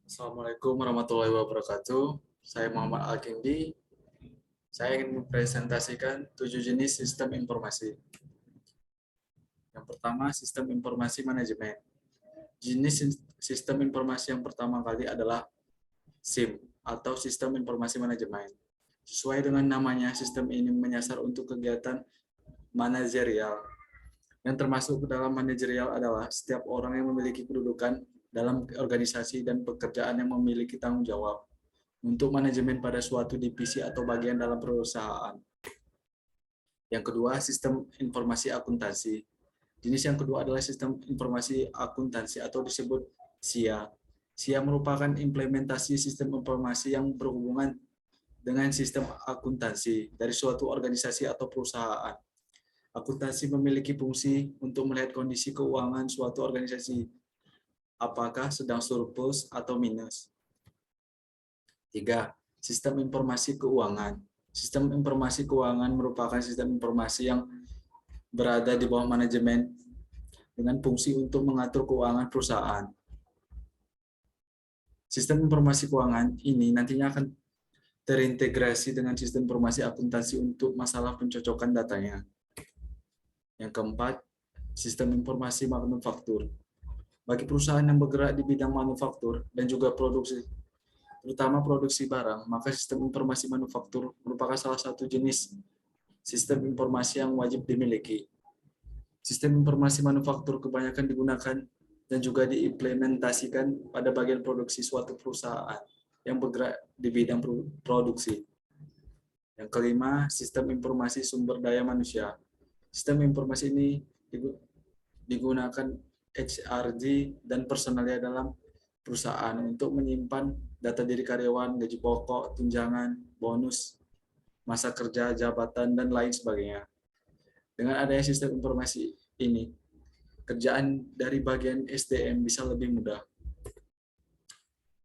Assalamualaikum warahmatullahi wabarakatuh. Saya Muhammad Al-Kindi. Saya ingin mempresentasikan 7 jenis sistem informasi. Yang pertama, sistem informasi manajemen. Jenis sistem informasi yang pertama kali adalah SIM atau sistem informasi manajemen. Sesuai dengan namanya, sistem ini menyasar untuk kegiatan manajerial. Yang termasuk ke dalam manajerial adalah setiap orang yang memiliki kedudukan dalam organisasi dan pekerjaan yang memiliki tanggung jawab untuk manajemen pada suatu divisi atau bagian dalam perusahaan. Yang kedua, sistem informasi akuntansi. Jenis yang kedua adalah sistem informasi akuntansi atau disebut SIA. SIA merupakan implementasi sistem informasi yang berhubungan dengan sistem akuntansi dari suatu organisasi atau perusahaan. Akuntansi memiliki fungsi untuk melihat kondisi keuangan suatu organisasi, apakah sedang surplus atau minus. 3. Sistem informasi keuangan. Sistem informasi keuangan merupakan sistem informasi yang berada di bawah manajemen dengan fungsi untuk mengatur keuangan perusahaan. Sistem informasi keuangan ini nantinya akan terintegrasi dengan sistem informasi akuntansi untuk masalah pencocokan datanya. Yang keempat, sistem informasi manufaktur. Bagi perusahaan yang bergerak di bidang manufaktur dan juga produksi, terutama produksi barang, maka sistem informasi manufaktur merupakan salah satu jenis sistem informasi yang wajib dimiliki. Sistem informasi manufaktur kebanyakan digunakan dan juga diimplementasikan pada bagian produksi suatu perusahaan yang bergerak di bidang produksi. Yang kelima, sistem informasi sumber daya manusia. Sistem informasi ini digunakan HRD dan personalnya dalam perusahaan untuk menyimpan data diri karyawan, gaji pokok, tunjangan, bonus, masa kerja, jabatan, dan lain sebagainya. Dengan adanya sistem informasi ini, kerjaan dari bagian SDM bisa lebih mudah.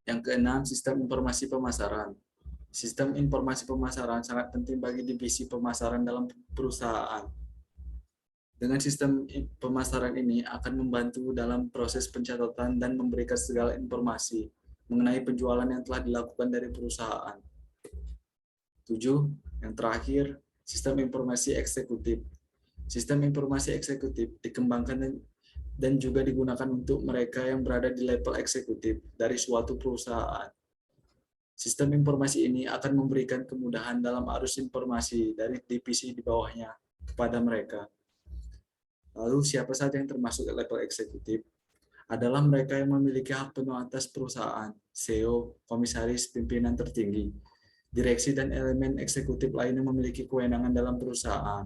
Yang keenam, sistem informasi pemasaran. Sistem informasi pemasaran sangat penting bagi divisi pemasaran dalam perusahaan. Dengan sistem pemasaran ini akan membantu dalam proses pencatatan dan memberikan segala informasi mengenai penjualan yang telah dilakukan dari perusahaan. 7. Yang terakhir, sistem informasi eksekutif. Sistem informasi eksekutif dikembangkan dan juga digunakan untuk mereka yang berada di level eksekutif dari suatu perusahaan. Sistem informasi ini akan memberikan kemudahan dalam arus informasi dari divisi di bawahnya kepada mereka. Lalu siapa saja yang termasuk level eksekutif? Adalah mereka yang memiliki hak penuh atas perusahaan, CEO, komisaris, pimpinan tertinggi, direksi dan elemen eksekutif lain yang memiliki kewenangan dalam perusahaan.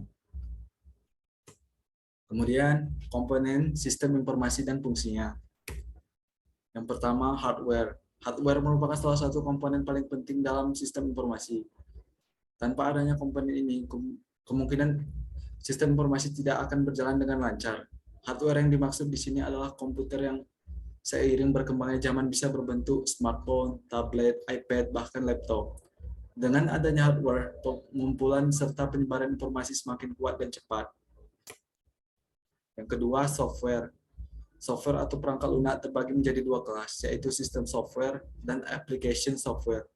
Kemudian, komponen sistem informasi dan fungsinya. Yang pertama, hardware. Hardware merupakan salah satu komponen paling penting dalam sistem informasi. Tanpa adanya komponen ini, kemungkinan sistem informasi tidak akan berjalan dengan lancar. Hardware yang dimaksud di sini adalah komputer yang seiring berkembangnya zaman bisa berbentuk smartphone, tablet, iPad, bahkan laptop. Dengan adanya hardware, pengumpulan serta penyebaran informasi semakin kuat dan cepat. Yang kedua, software. Software atau perangkat lunak terbagi menjadi dua kelas, yaitu sistem software dan application software.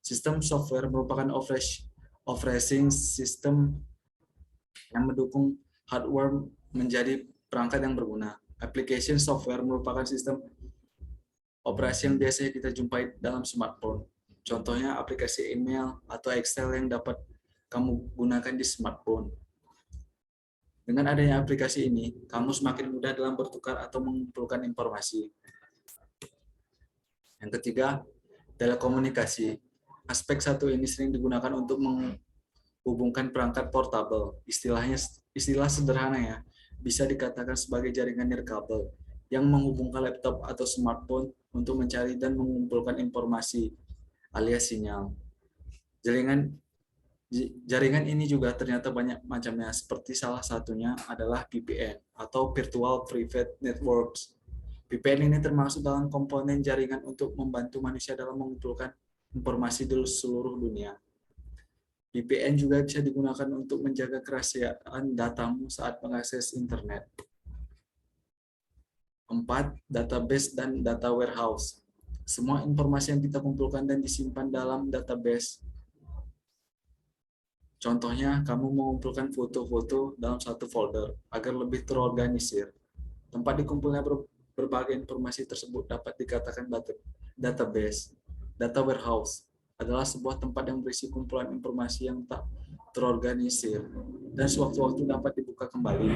Sistem software merupakan operating system yang mendukung hardware menjadi perangkat yang berguna. Application software merupakan sistem operasi yang biasanya kita jumpai dalam smartphone. Contohnya aplikasi email atau Excel yang dapat kamu gunakan di smartphone. Dengan adanya aplikasi ini, kamu semakin mudah dalam bertukar atau mengumpulkan informasi. Yang ketiga, telekomunikasi. Aspek satu ini sering digunakan untuk menghubungkan perangkat portable. Istilah sederhananya bisa dikatakan sebagai jaringan nirkabel yang menghubungkan laptop atau smartphone untuk mencari dan mengumpulkan informasi alias sinyal. Jaringan ini juga ternyata banyak macamnya, seperti salah satunya adalah VPN atau Virtual Private Networks. VPN ini termasuk dalam komponen jaringan untuk membantu manusia dalam mengumpulkan informasi di seluruh dunia. VPN juga bisa digunakan untuk menjaga kerahasiaan datamu saat mengakses internet. 4. Database dan data warehouse. semua informasi yang kita kumpulkan dan disimpan dalam database. Contohnya, kamu mengumpulkan foto-foto dalam satu folder agar lebih terorganisir. Tempat dikumpulnya berbagai informasi tersebut dapat dikatakan database. Data warehouse adalah sebuah tempat yang berisi kumpulan informasi yang tak terorganisir dan sewaktu-waktu dapat dibuka kembali.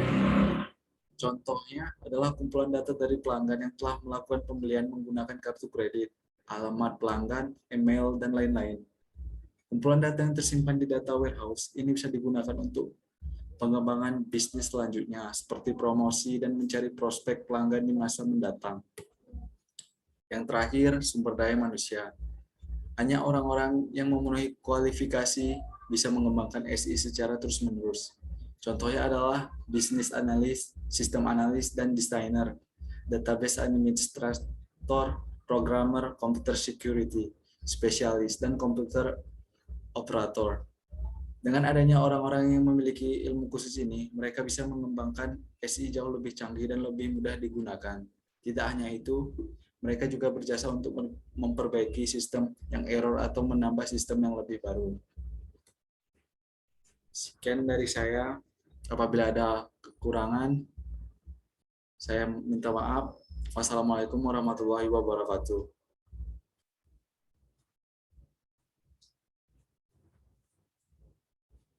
Contohnya adalah kumpulan data dari pelanggan yang telah melakukan pembelian menggunakan kartu kredit, alamat pelanggan, email, dan lain-lain. Kumpulan data yang tersimpan di data warehouse ini bisa digunakan untuk pengembangan bisnis selanjutnya, seperti promosi dan mencari prospek pelanggan di masa mendatang. Yang terakhir, sumber daya manusia. Hanya orang-orang yang memenuhi kualifikasi bisa mengembangkan SI secara terus-menerus. Contohnya adalah business analyst, sistem analis, dan desainer, database administrator, programmer, computer security, spesialis, dan komputer operator. Dengan adanya orang-orang yang memiliki ilmu khusus ini, mereka bisa mengembangkan SI jauh lebih canggih dan lebih mudah digunakan. Tidak hanya itu, mereka juga berjasa untuk memperbaiki sistem yang error atau menambah sistem yang lebih baru. Sekian dari saya. Apabila ada kekurangan, saya minta maaf. Wassalamualaikum warahmatullahi wabarakatuh.